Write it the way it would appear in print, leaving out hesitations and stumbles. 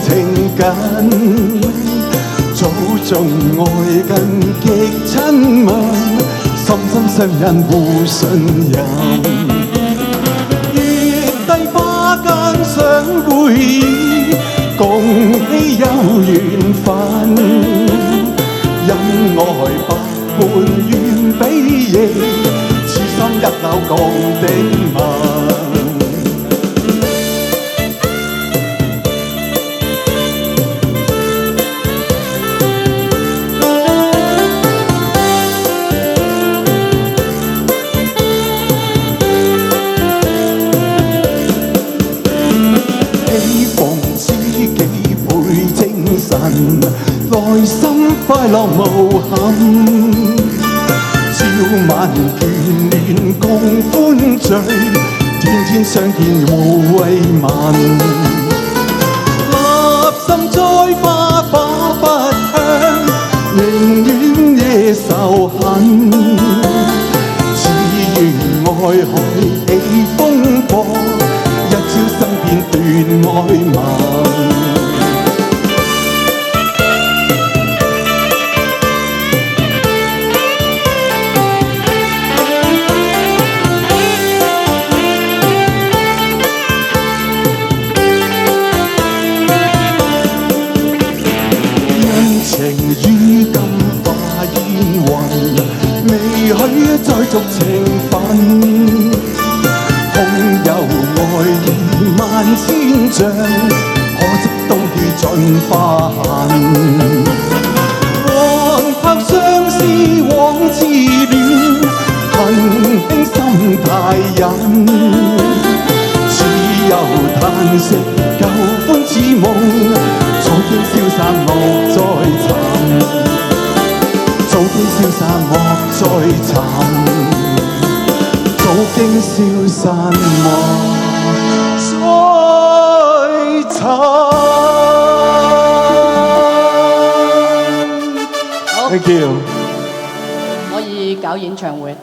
情緊，早種愛近極親密，心心相印互信任。月低花間想會意，共喜有緣分。恩愛百般願比翼，此心一縷共的吻。喜逢知己倍精神，內心快樂無憾。朝晚眷戀共歡聚，天天相見互慰問。立心栽花把不香，寧願惹仇恨。只願愛海起風波，一朝生變斷愛盟。情於今化煙雲，未許再續情分。空有愛意萬千丈，可惜都已盡化痕。黃柏相思枉痴戀，恨輕心太忍。只有嘆息舊歡似夢，早經消散莫再尋，早經消散莫再尋，早經消散莫再尋。好， Thank you。可以搞演唱會。